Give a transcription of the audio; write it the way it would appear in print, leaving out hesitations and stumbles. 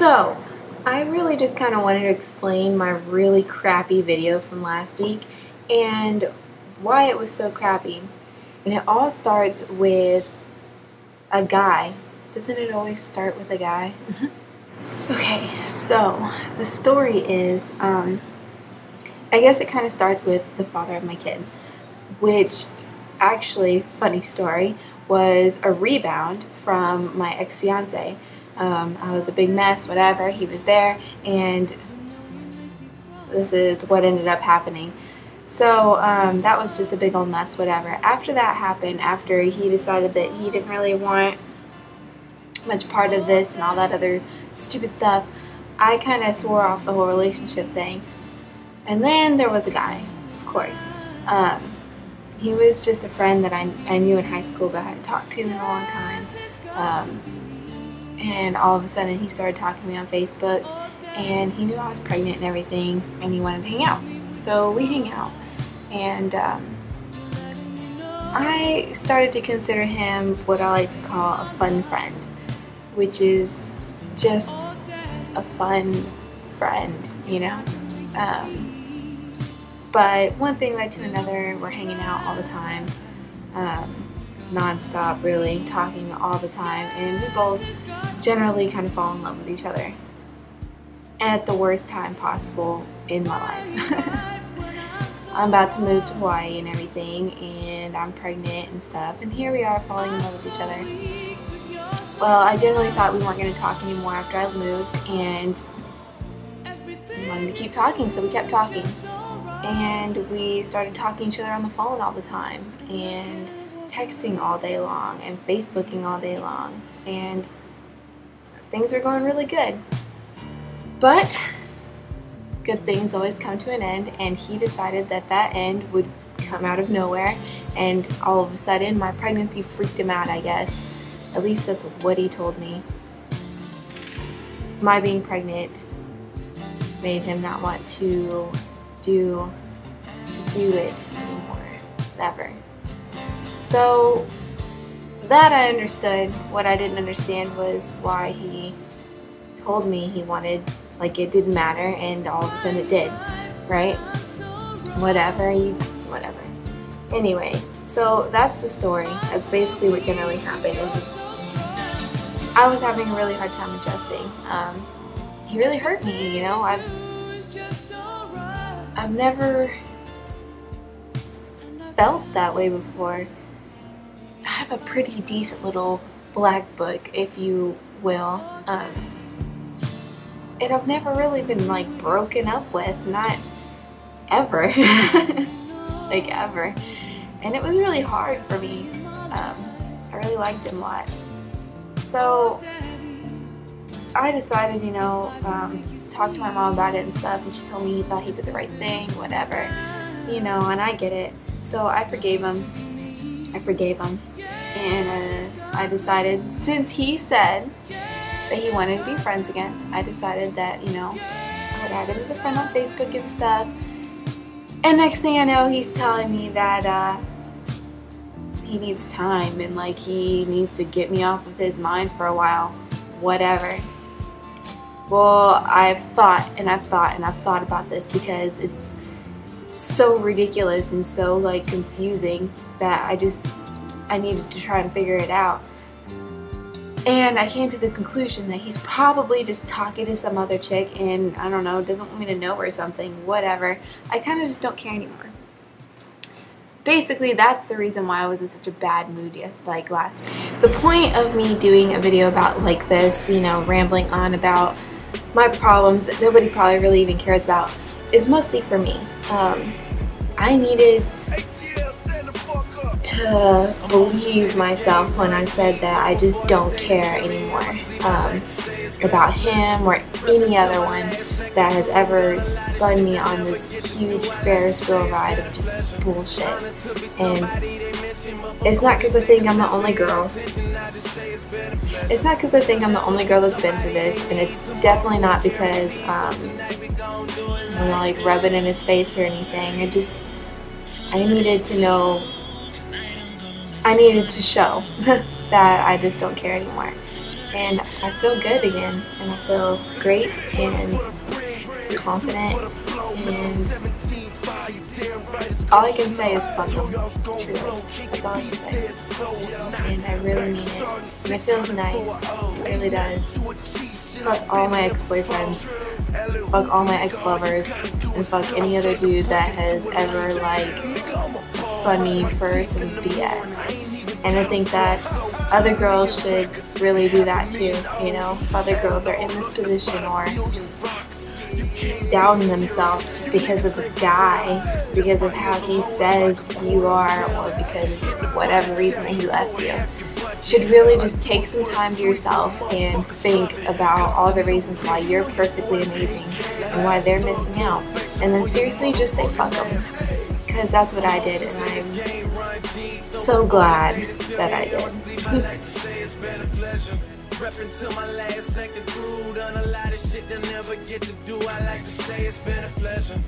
So, I really just kind of wanted to explain my really crappy video from last week and why it was so crappy. And it all starts with a guy. Doesn't it always start with a guy? Okay, so the story is, I guess it kind of starts with the father of my kid, which actually, funny story, was a rebound from my ex-fiance. I was a big mess, whatever, he was there, and this is what ended up happening. So that was just a big old mess, whatever. After that happened, after he decided that he didn't really want much part of this and all that other stupid stuff, I kind of swore off the whole relationship thing. And then there was a guy, of course. He was just a friend that I knew in high school but hadn't talked to in a long time. And all of a sudden he started talking to me on Facebook, and he knew I was pregnant and everything, and he wanted to hang out. So we hang out, and I started to consider him what I like to call a fun friend, which is just a fun friend, you know? But one thing led to another. We're hanging out all the time, non-stop really, talking all the time, and we both generally kind of fall in love with each other at the worst time possible in my life. I'm about to move to Hawaii and everything, and I'm pregnant and stuff, and here we are falling in love with each other. Well, I generally thought we weren't going to talk anymore after I moved, and we wanted to keep talking, so we kept talking. And we started talking to each other on the phone all the time, and texting all day long, and Facebooking all day long, and things were going really good. But good things always come to an end, and he decided that that end would come out of nowhere, and all of a sudden my pregnancy freaked him out, I guess. At least that's what he told me. My being pregnant made him not want to do it anymore. Never. So that I understood. What I didn't understand was why he told me he wanted, like, it didn't matter, and all of a sudden it did, right? Whatever. Anyway, so that's the story. That's basically what generally happened. I was having a really hard time adjusting. He really hurt me, you know. I've never felt that way before. I have a pretty decent little black book, if you will, and I've never really been, like, broken up with, not ever, like, ever, and it was really hard for me. I really liked him a lot, so I decided, you know, talk to my mom about it and stuff, and she told me he thought he did the right thing, whatever, you know, and I get it. So I forgave him, and I decided, since he said that he wanted to be friends again, I decided that, you know, I would add him as a friend on Facebook and stuff. And next thing I know, he's telling me that he needs time, and, like, he needs to get me off of his mind for a while, whatever. Well, I've thought about this, because it's so ridiculous and so, like, confusing that I needed to try and figure it out. And I came to the conclusion that he's probably just talking to some other chick, and I don't know, doesn't want me to know or something, whatever. I kind of just don't care anymore. Basically, that's the reason why I was in such a bad mood last week. The point of me doing a video about, like, this, you know, rambling on about my problems that nobody probably really even cares about, is mostly for me. I needed to believe myself when I said that I just don't care anymore about him or any other one that has ever spun me on this huge Ferris wheel ride of just bullshit. And it's not because I think I'm the only girl. It's not because I think I'm the only girl that's been through this, and it's definitely not because I'm not, like, rubbing in his face or anything. I needed to know, I needed to show that I just don't care anymore. and I feel good again, and I feel great and confident, and all I can say is fuck them, truly. That's all I can say. And I really mean it. And it feels nice. It really does. Fuck all my ex-boyfriends. Fuck all my ex-lovers. And fuck any other dude that has ever, like, spun me for some BS. And I think that other girls should really do that too, you know? If other girls are in this position or down themselves just because of a guy, because of how he says you are, or because of whatever reason that he left you, should really just take some time to yourself and think about all the reasons why you're perfectly amazing and why they're missing out. And then seriously just say fuck them. Because that's what I did, and I'm so glad that I did. Reppin' till my last second through, done a lot of shit that never get to do. I like to say it's been a pleasure.